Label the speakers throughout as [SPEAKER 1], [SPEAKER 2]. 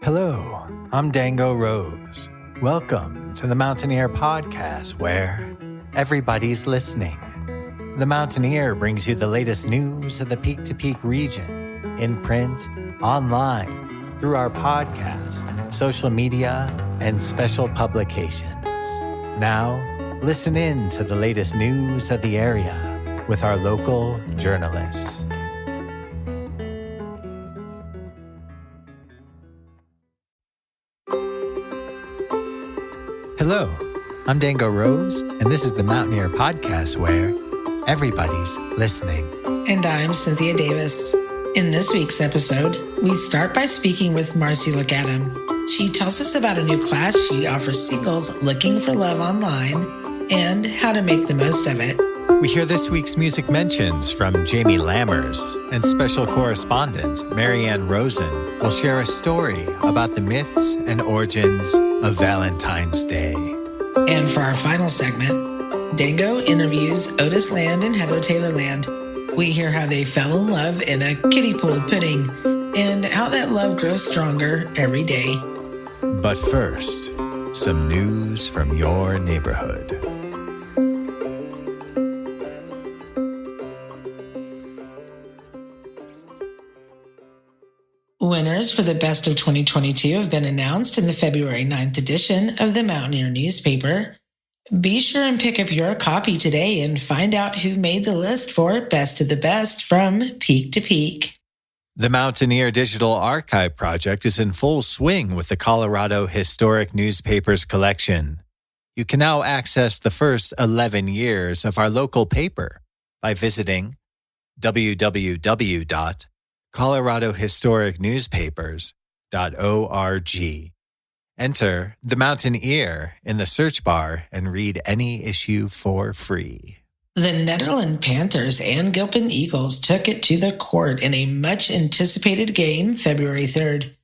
[SPEAKER 1] Hello, I'm Dango Rose. Welcome to the Mountaineer Podcast, where everybody's listening. The Mountaineer brings you the latest news of the Peak to Peak region, in print, online, through our podcast, social media, and special publications. Now, listen in to the latest news of the area with our local journalists. Hello, I'm Dango Rose, and this is the Mountaineer Podcast, where everybody's listening.
[SPEAKER 2] And I'm Cynthia Davis. In this week's episode, we start by speaking with Marci Lucadom. She tells us about a new class she offers singles looking for love online and how to make the most of it.
[SPEAKER 1] We hear this week's music mentions from Jamie Lammers, and special correspondent Marianne Rosen will share a story about the myths and origins of Valentine's Day.
[SPEAKER 2] And for our final segment, Dango interviews Otis Lande and Heather Taylor Lande. We hear how they fell in love in a kiddie pool pudding and how that love grows stronger every day.
[SPEAKER 1] But first, some news from your neighborhood.
[SPEAKER 2] Winners for the Best of 2022 have been announced in the February 9th edition of the Mountaineer newspaper. Be sure and pick up your copy today and find out who made the list for Best of the Best from Peak to Peak.
[SPEAKER 1] The Mountaineer Digital Archive Project is in full swing with the Colorado Historic Newspapers collection. You can now access the first 11 years of our local paper by visiting www.coloradohistoricnewspapers.org. Enter The Mountaineer in the search bar and read any issue for free.
[SPEAKER 2] The Netherlands Panthers and Gilpin Eagles took it to the court in a much-anticipated game February 3rd.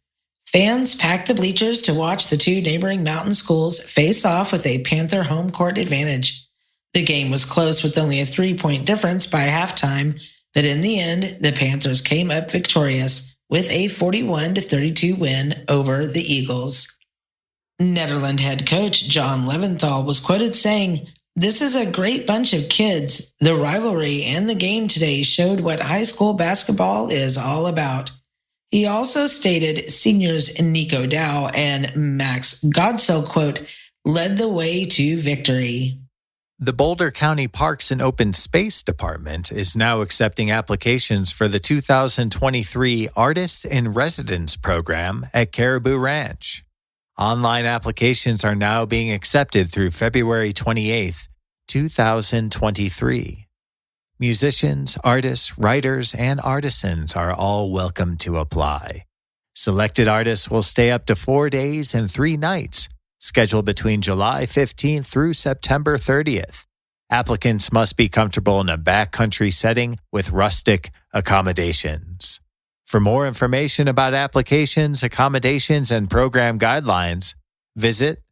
[SPEAKER 2] Fans packed the bleachers to watch the two neighboring mountain schools face off with a Panther home court advantage. The game was close with only a 3-point difference by halftime, but in the end, the Panthers came up victorious with a 41-32 win over the Eagles. Netherlands head coach John Leventhal was quoted saying, "This is a great bunch of kids. The rivalry and the game today showed what high school basketball is all about." He also stated seniors Nico Dow and Max Godsell, quote, "led the way to victory."
[SPEAKER 1] The Boulder County Parks and Open Space Department is now accepting applications for the 2023 Artists in Residence program at Caribou Ranch. Online applications are now being accepted through February 28th, 2023. Musicians, artists, writers, and artisans are all welcome to apply. Selected artists will stay up to 4 days and 3 nights, scheduled between July 15th through September 30th. Applicants must be comfortable in a backcountry setting with rustic accommodations. For more information about applications, accommodations, and program guidelines, visit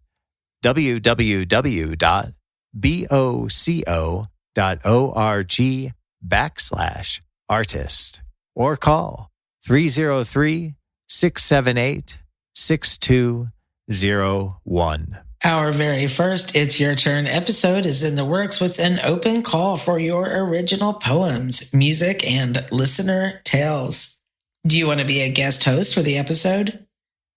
[SPEAKER 1] www.boco.org/artist or call 303-678-6201.
[SPEAKER 2] Our very first It's Your Turn episode is in the works with an open call for your original poems, music, and listener tales. Do you want to be a guest host for the episode?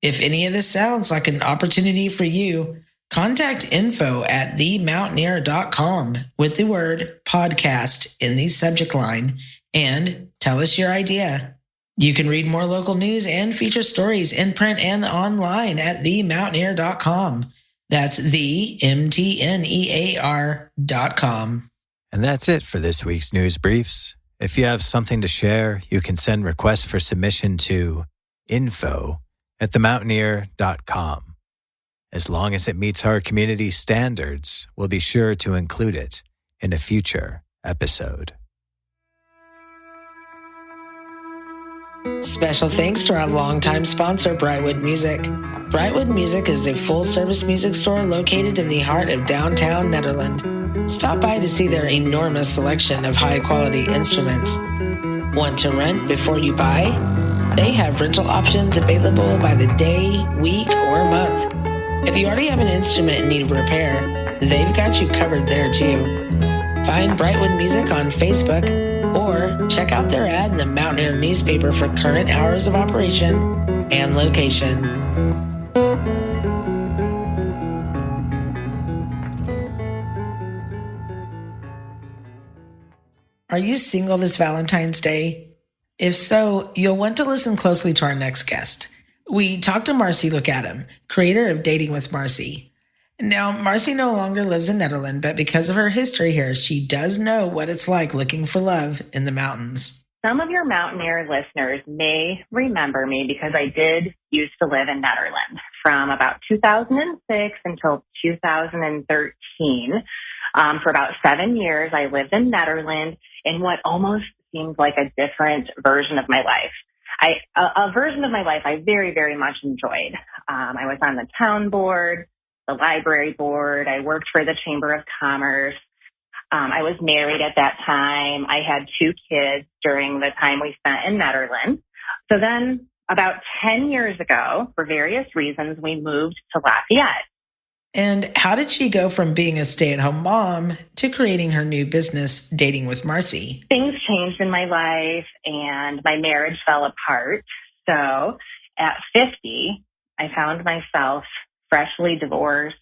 [SPEAKER 2] If any of this sounds like an opportunity for you, contact info@themountaineer.com with the word podcast in the subject line and tell us your idea. You can read more local news and feature stories in print and online at themountaineer.com. That's themtnear.com.
[SPEAKER 1] And that's it for this week's news briefs. If you have something to share, you can send requests for submission to info@themountaineer.com. As long as it meets our community standards, we'll be sure to include it in a future episode.
[SPEAKER 2] Special thanks to our longtime sponsor, Brightwood Music. Brightwood Music is a full-service music store located in the heart of downtown Netherlands. Stop by to see their enormous selection of high-quality instruments. Want to rent before you buy? They have rental options available by the day, week, or month. If you already have an instrument in need of repair, they've got you covered there too. Find Brightwood Music on Facebook or check out their ad in the Mountaineer newspaper for current hours of operation and location. Are you single this Valentine's Day? If so, you'll want to listen closely to our next guest. We talked to Marci Lucadom, creator of Dating with Marci. Now, Marci no longer lives in Netherlands, but because of her history here, she does know what it's like looking for love in the mountains.
[SPEAKER 3] Some of your Mountaineer listeners may remember me because I did used to live in Netherlands from about 2006 until 2013. For about 7 years, I lived in Netherlands in what almost seems like a different version of my life. A version of my life I very, very much enjoyed. I was on the town board, the library board. I worked for the Chamber of Commerce. I was married at that time. I had 2 kids during the time we spent in Netherlands. So then about 10 years ago, for various reasons, we moved to Lafayette.
[SPEAKER 2] And how did she go from being a stay-at-home mom to creating her new business, Dating with Marci?
[SPEAKER 3] Things changed in my life and my marriage fell apart. So at 50, I found myself freshly divorced,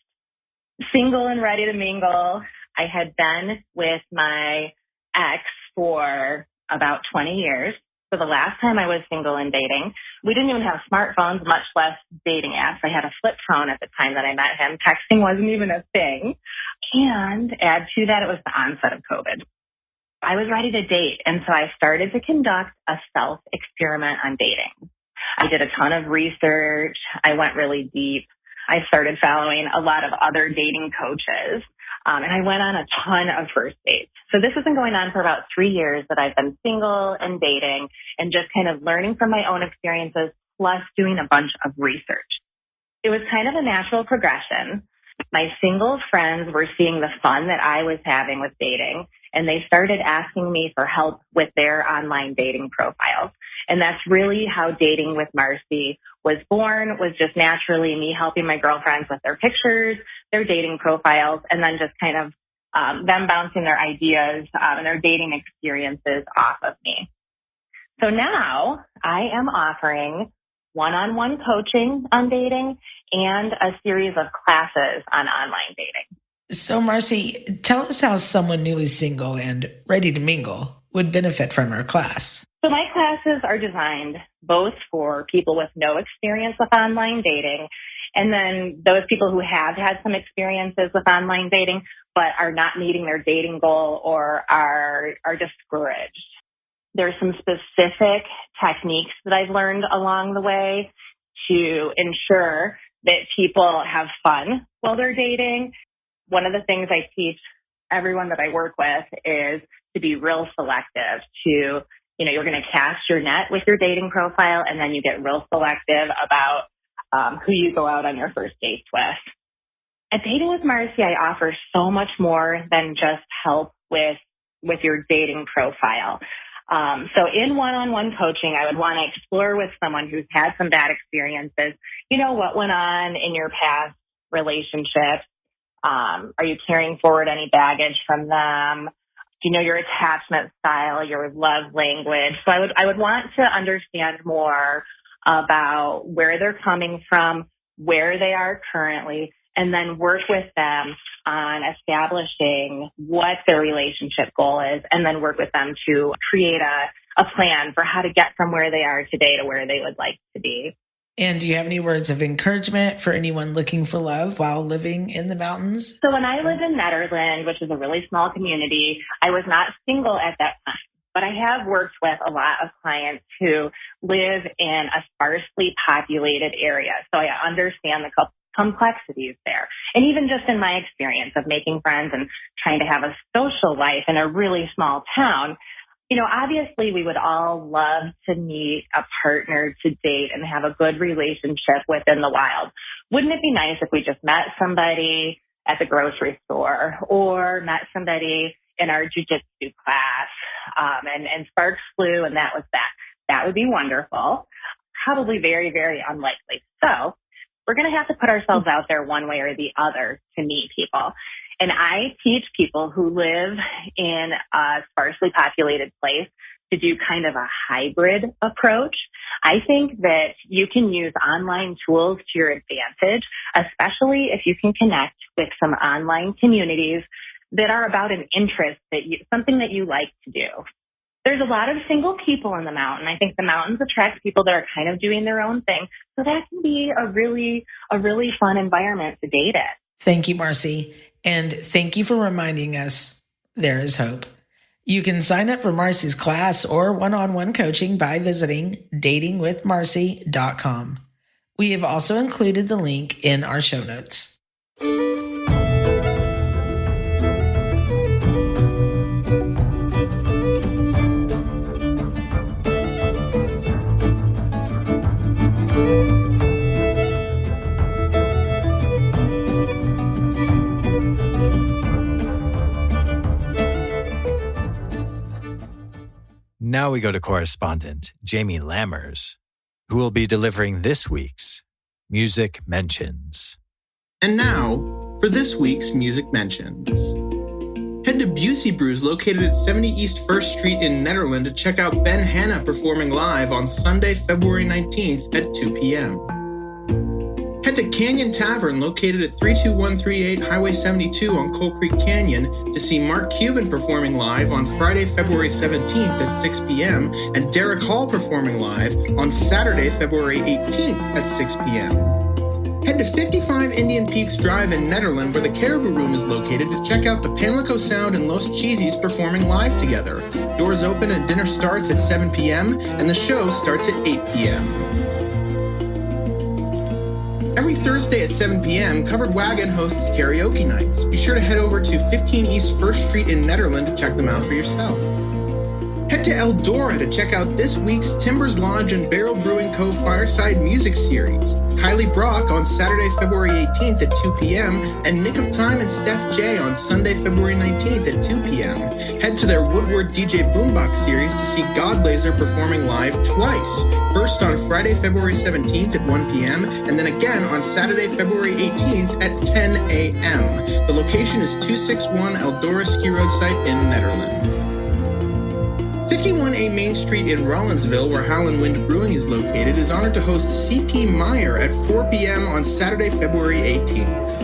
[SPEAKER 3] single and ready to mingle. I had been with my ex for about 20 years. So the last time I was single and dating, we didn't even have smartphones, much less dating apps. I had a flip phone at the time that I met him. Texting wasn't even a thing. And add to that, it was the onset of COVID. I was ready to date. And so I started to conduct a self-experiment on dating. I did a ton of research. I went really deep. I started following a lot of other dating coaches. And I went on a ton of first dates. So this has been going on for about 3 years that I've been single and dating and just kind of learning from my own experiences, plus doing a bunch of research. It was kind of a natural progression. My single friends were seeing the fun that I was having with dating, and they started asking me for help with their online dating profiles. And that's really how Dating with Marci was born, was just naturally me helping my girlfriends with their pictures, their dating profiles, and then just kind of them bouncing their ideas and their dating experiences off of me. So now I am offering one-on-one coaching on dating and a series of classes on online dating.
[SPEAKER 2] So, Marci, tell us how someone newly single and ready to mingle would benefit from her class.
[SPEAKER 3] So my classes are designed both for people with no experience with online dating and then those people who have had some experiences with online dating but are not meeting their dating goal or are discouraged. There's some specific techniques that I've learned along the way to ensure that people have fun while they're dating. One of the things I teach everyone that I work with is to be real selective, to you're going to cast your net with your dating profile, and then you get real selective about who you go out on your first dates with. At Dating with Marci, I offer so much more than just help with your dating profile. So in one-on-one coaching, I would want to explore with someone who's had some bad experiences. What went on in your past relationships? Are you carrying forward any baggage from them? Do you know your attachment style, your love language? So I would want to understand more about where they're coming from, where they are currently, and then work with them on establishing what their relationship goal is, and then work with them to create a plan for how to get from where they are today to where they would like to be.
[SPEAKER 2] And do you have any words of encouragement for anyone looking for love while living in the mountains?
[SPEAKER 3] So when I lived in Netherlands, which is a really small community, I was not single at that time. But I have worked with a lot of clients who live in a sparsely populated area. So I understand the complexities there. And even just in my experience of making friends and trying to have a social life in a really small town, obviously we would all love to meet a partner to date and have a good relationship with in the wild. Wouldn't it be nice if we just met somebody at the grocery store or met somebody in our jiu-jitsu class and sparks flew and that was that? That would be wonderful. probably very, very unlikely. So we're going to have to put ourselves out there one way or the other to meet people. And I teach people who live in a sparsely populated place to do kind of a hybrid approach. I think that you can use online tools to your advantage, especially if you can connect with some online communities that are about an interest something that you like to do. There's a lot of single people in the mountain. I think the mountains attract people that are kind of doing their own thing. So that can be a really fun environment to date in.
[SPEAKER 2] Thank you, Marci. And thank you for reminding us there is hope. You can sign up for Marci's class or one-on-one coaching by visiting datingwithmarci.com. We have also included the link in our show notes.
[SPEAKER 1] Now we go to correspondent Jamie Lammers, who will be delivering this week's Music Mentions.
[SPEAKER 4] And now, for this week's Music Mentions. Head to Busey Brews, located at 70 East 1st Street in Nederland, to check out Ben Hanna performing live on Sunday, February 19th at 2 p.m. Head to Canyon Tavern, located at 32138 Highway 72 on Coal Creek Canyon, to see Mark Cuban performing live on Friday, February 17th at 6 p.m. and Derek Hall performing live on Saturday, February 18th at 6 p.m. Head to 55 Indian Peaks Drive in Nederland, where the Caribou Room is located, to check out the Pamlico Sound and Los Cheesies performing live together. Doors open and dinner starts at 7 p.m. and the show starts at 8 p.m. Every Thursday at 7 p.m., Covered Wagon hosts karaoke nights. Be sure to head over to 15 East 1st Street in Nederland to check them out for yourself. Head to Eldora to check out this week's Timbers Lodge and Barrel Brewing Co. Fireside Music Series. Kylie Brock on Saturday, February 18th at 2 p.m. and Nick of Time and Steph J on Sunday, February 19th at 2 p.m. Head to their Woodward DJ Boombox Series to see Godlaser performing live twice. First on Friday, February 17th at 1 p.m. and then again on Saturday, February 18th at 10 a.m. The location is 261 Eldora Ski Road site in Nederland. 51A Main Street in Rollinsville, where Howlin' Wind Brewing is located, is honored to host C.P. Meyer at 4 p.m. on Saturday, February 18th.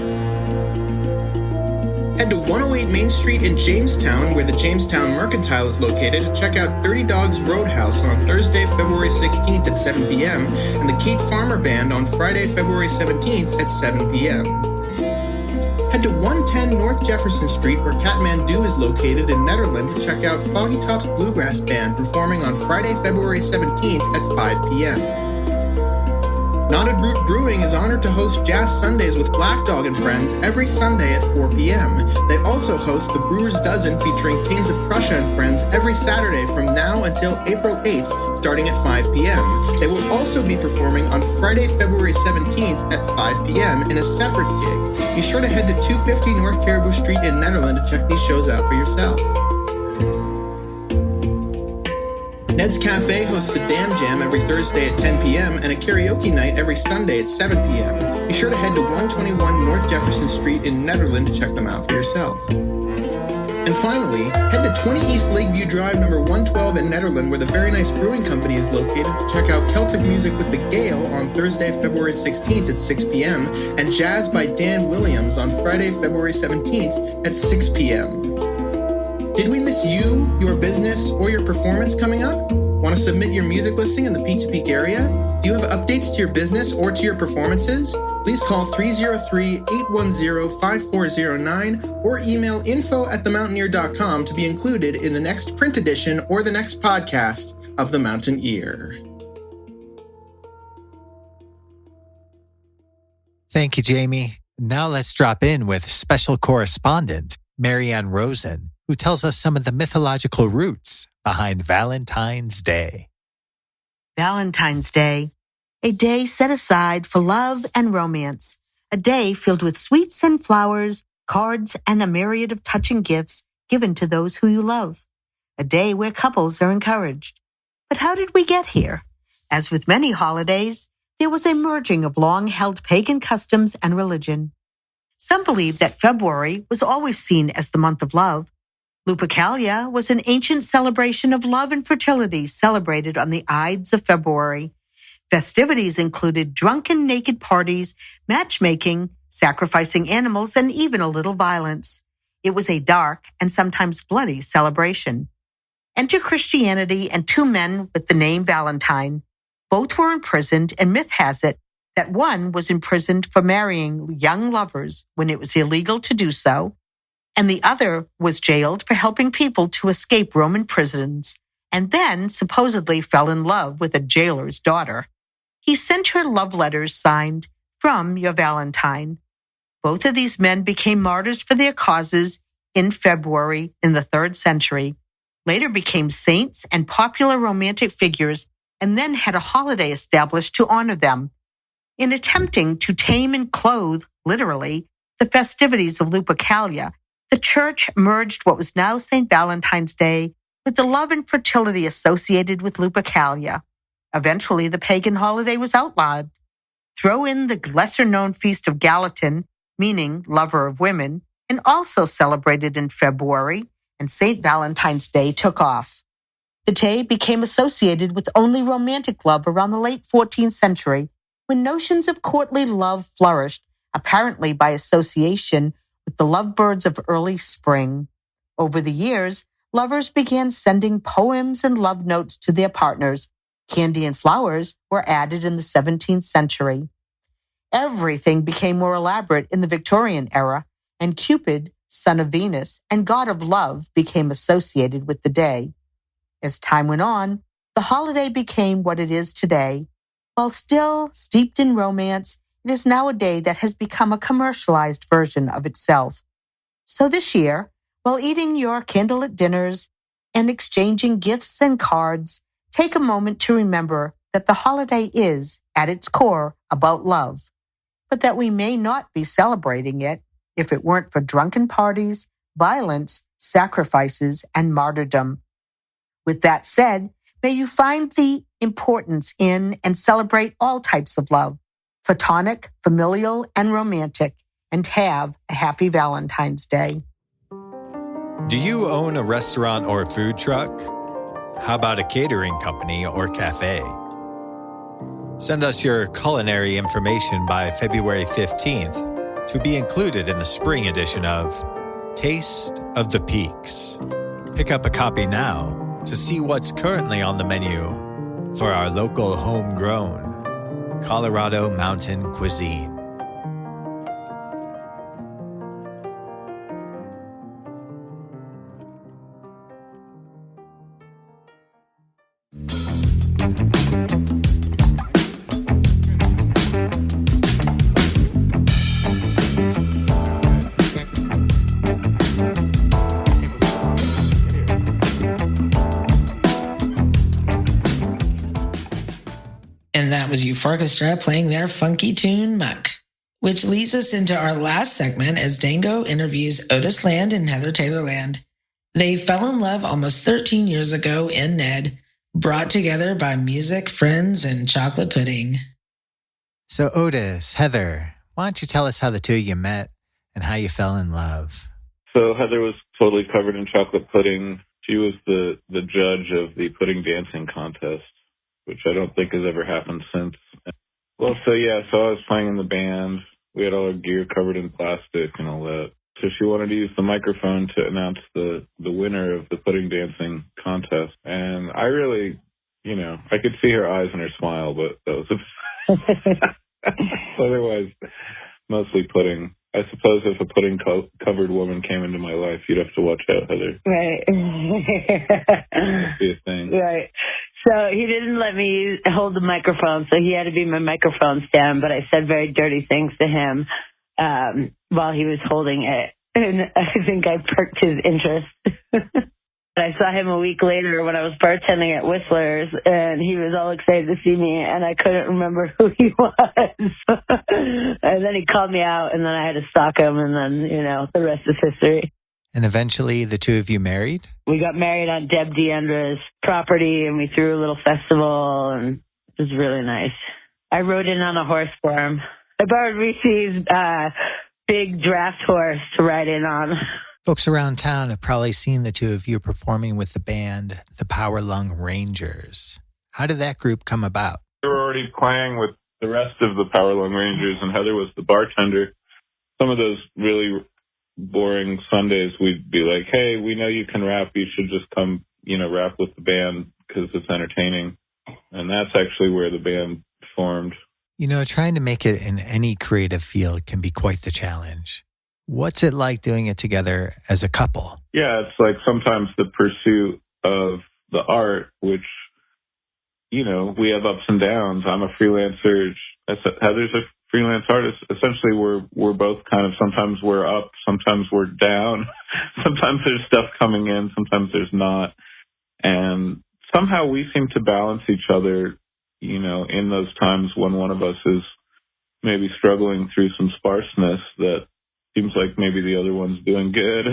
[SPEAKER 4] Head to 108 Main Street in Jamestown, where the Jamestown Mercantile is located, to check out Dirty Dogs Roadhouse on Thursday, February 16th at 7 p.m. and the Kate Farmer Band on Friday, February 17th at 7 p.m. Head to 110 North Jefferson Street, where Kathmandu is located in Nederland, to check out Foggy Top's Bluegrass Band performing on Friday, February 17th at 5 p.m. Knotted Root Brewing is honored to host Jazz Sundays with Black Dog and Friends every Sunday at 4 p.m. They also host the Brewers Dozen featuring Kings of Prussia and Friends every Saturday from now until April 8th, starting at 5 p.m. They will also be performing on Friday, February 17th at 5 p.m. in a separate gig. Be sure to head to 250 North Caribou Street in Nederland to check these shows out for yourself. Ned's Cafe hosts a Damn Jam every Thursday at 10 p.m. and a karaoke night every Sunday at 7 p.m. Be sure to head to 121 North Jefferson Street in Nederland to check them out for yourself. And finally, head to 20 East Lakeview Drive number 112 in Nederland, where the Very Nice Brewing Company is located, to check out Celtic Music with the Gale on Thursday, February 16th at 6 p.m. and Jazz by Dan Williams on Friday, February 17th at 6 p.m. Did we miss you, your business, or your performance coming up? Want to submit your music listing in the Peak to Peak area? Do you have updates to your business or to your performances? Please call 303-810-5409 or email info@themountaineer.com to be included in the next print edition or the next podcast of The Mountain Ear.
[SPEAKER 1] Thank you, Jamie. Now let's drop in with special correspondent Marianne Rosen, who tells us some of the mythological roots behind Valentine's Day.
[SPEAKER 5] Valentine's Day, a day set aside for love and romance, a day filled with sweets and flowers, cards, and a myriad of touching gifts given to those who you love, a day where couples are encouraged. But how did we get here? As with many holidays, there was a merging of long-held pagan customs and religion. Some believed that February was always seen as the month of love. Lupercalia was an ancient celebration of love and fertility celebrated on the Ides of February. Festivities included drunken naked parties, matchmaking, sacrificing animals, and even a little violence. It was a dark and sometimes bloody celebration. Enter Christianity and two men with the name Valentine. Both were imprisoned, and myth has it that one was imprisoned for marrying young lovers when it was illegal to do so, and the other was jailed for helping people to escape Roman prisons, and then supposedly fell in love with a jailer's daughter. He sent her love letters signed, "From your Valentine." Both of these men became martyrs for their causes in February in the 3rd century, later became saints and popular romantic figures, and then had a holiday established to honor them. In attempting to tame and clothe, literally, the festivities of Lupercalia, the Church merged what was now St. Valentine's Day with the love and fertility associated with Lupercalia. Eventually, the pagan holiday was outlawed. Throw in the lesser-known feast of Gallatin, meaning lover of women, and also celebrated in February, and St. Valentine's Day took off. The day became associated with only romantic love around the late 14th century, when notions of courtly love flourished, apparently by association with the lovebirds of early spring. Over the years, lovers began sending poems and love notes to their partners. Candy and flowers were added in the 17th century. Everything became more elaborate in the Victorian era, and Cupid, son of Venus and god of love, became associated with the day. As time went on, the holiday became what it is today. While still steeped in romance, it is now a day that has become a commercialized version of itself. So this year, while eating your candlelit dinners and exchanging gifts and cards, take a moment to remember that the holiday is, at its core, about love, but that we may not be celebrating it if it weren't for drunken parties, violence, sacrifices, and martyrdom. With that said, may you find the importance in and celebrate all types of love, platonic, familial, and romantic, and have a happy Valentine's Day.
[SPEAKER 1] Do you own a restaurant or food truck? How about a catering company or cafe? Send us your culinary information by February 15th to be included in the spring edition of Taste of the Peaks. Pick up a copy now to see what's currently on the menu for our local homegrown Colorado mountain cuisine.
[SPEAKER 2] And that was Euphorchestra playing their funky tune, Muck. Which leads us into our last segment as Dango interviews Otis Lande and Heather Taylor Lande. They fell in love almost 13 years ago in Ned, brought together by music, friends, and chocolate pudding.
[SPEAKER 1] So Otis, Heather, why don't you tell us how the two of you met and how you fell in love?
[SPEAKER 6] So Heather was totally covered in chocolate pudding. She was the judge of the pudding dancing contest, which I don't think has ever happened since. Well, so I was playing in the band. We had all our gear covered in plastic and all that. So she wanted to use the microphone to announce the winner of the pudding dancing contest. And I really, I could see her eyes and her smile, but that was otherwise mostly pudding. I suppose if a pudding-covered woman came into my life, you'd have to watch out, Heather.
[SPEAKER 3] Right.
[SPEAKER 6] That'd be a thing.
[SPEAKER 3] Right. So he didn't let me hold the microphone, so he had to be my microphone stand, but I said very dirty things to him while he was holding it, and I think I perked his interest. I saw him a week later when I was bartending at Whistler's, and he was all excited to see me, and I couldn't remember who he was. And then he called me out, and then I had to stalk him, and then, the rest is history.
[SPEAKER 1] And eventually the two of you married?
[SPEAKER 3] We got married on Deb Deandra's property, and we threw a little festival, and
[SPEAKER 7] It was really nice. I rode in on a horse for him. I borrowed Reese's big draft horse to ride in on.
[SPEAKER 1] Folks around town have probably seen the two of you performing with the band, the Power Lung Rangers. How did that group come about?
[SPEAKER 6] We were already playing with the rest of the Power Lung Rangers, and Heather was the bartender. Some of those really boring Sundays, we'd be like, hey, we know you can rap. You should just come, rap with the band because it's entertaining. And that's actually where the band formed.
[SPEAKER 1] Trying to make it in any creative field can be quite the challenge. What's it like doing it together as a couple?
[SPEAKER 6] Yeah, it's like sometimes the pursuit of the art, which, we have ups and downs. I'm a freelancer. Heather's a freelance artist. Essentially, we're both kind of, sometimes we're up, sometimes we're down. Sometimes there's stuff coming in, sometimes there's not. And somehow we seem to balance each other, in those times when one of us is maybe struggling through some sparseness that seems like maybe the other one's doing good.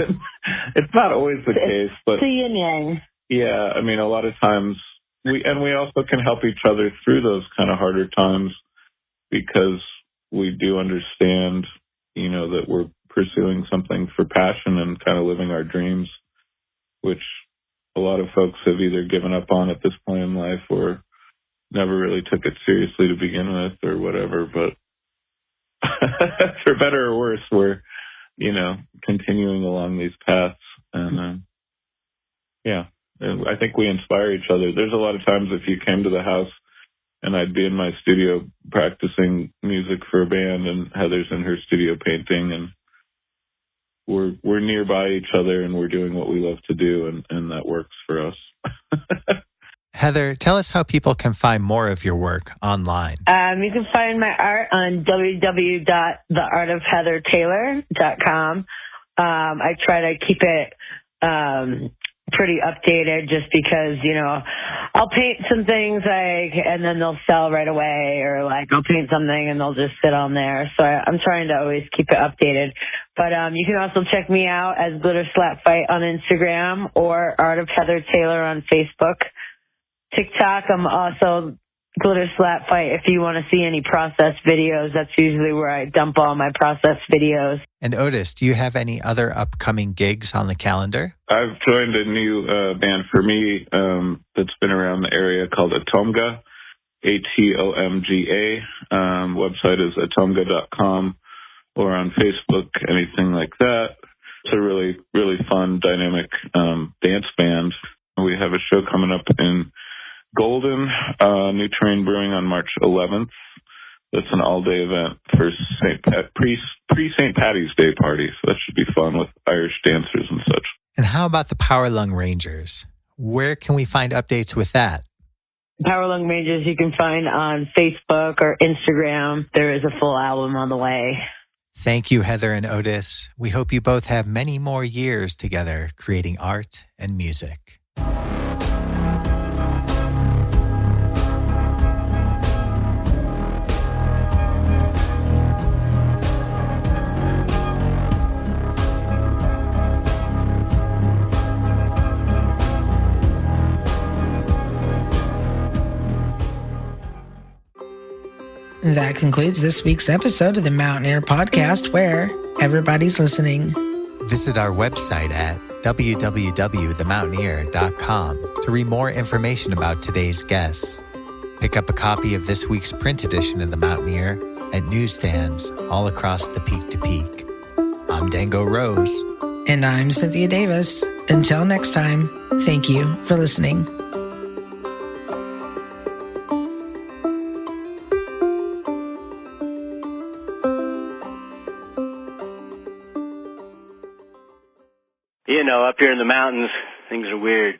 [SPEAKER 6] It's not always the case, but
[SPEAKER 7] it's a yin yang.
[SPEAKER 6] Yeah, I mean, a lot of times we also can help each other through those kind of harder times because we do understand, that we're pursuing something for passion and kind of living our dreams, which a lot of folks have either given up on at this point in life or never really took it seriously to begin with or whatever. But for better or worse, we're, continuing along these paths. And and I think we inspire each other. There's a lot of times if you came to the house and I'd be in my studio practicing music for a band and Heather's in her studio painting, and we're nearby each other and we're doing what we love to do, and that works for us.
[SPEAKER 1] Heather, tell us how people can find more of your work online.
[SPEAKER 7] You can find my art on www.theartofheathertaylor.com. I try to keep it pretty updated just because, I'll paint some things and then they'll sell right away, or I'll paint something and they'll just sit on there. So I'm trying to always keep it updated. But you can also check me out as Glitter Slap Fight on Instagram or Art of Heather Taylor on Facebook. TikTok, I'm also Glitter Slap Fight. If you want to see any process videos, that's usually where I dump all my process videos.
[SPEAKER 1] And Otis, do you have any other upcoming gigs on the calendar?
[SPEAKER 6] I've joined a new band for me that's been around the area called Atomga, Atomga. Website is atomga.com, or on Facebook, anything like that. It's a really, really fun, dynamic dance band. We have a show coming up in Golden, New Terrain Brewing on March 11th. That's an all-day event for pre-St. Patty's Day party. So that should be fun with Irish dancers and such.
[SPEAKER 1] And how about the Power Lung Rangers? Where can we find updates with that?
[SPEAKER 7] Power Lung Rangers you can find on Facebook or Instagram. There is a full album on the way.
[SPEAKER 1] Thank you, Heather and Otis. We hope you both have many more years together creating art and music.
[SPEAKER 2] That concludes this week's episode of the Mountain Air Podcast, where everybody's listening.
[SPEAKER 1] Visit our website at www.themountaineer.com to read more information about today's guests. Pick up a copy of this week's print edition of The Mountaineer at newsstands all across the Peak to Peak. I'm Dango Rose.
[SPEAKER 2] And I'm Cynthia Davis. Until next time, thank you for listening.
[SPEAKER 8] Up here in the mountains, things are weird.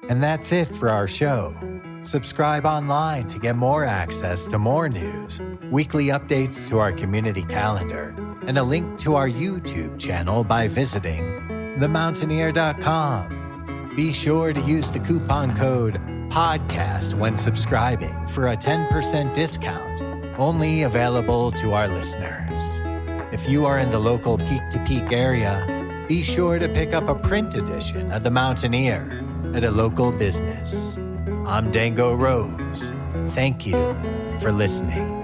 [SPEAKER 1] And that's it for our show. Subscribe online to get more access to more news, weekly updates to our community calendar, and a link to our YouTube channel by visiting themountaineer.com. Be sure to use the coupon code PODCAST when subscribing for a 10% discount, only available to our listeners. If you are in the local Peak to Peak area, be sure to pick up a print edition of The Mountaineer at a local business. I'm Dango Rose. Thank you for listening.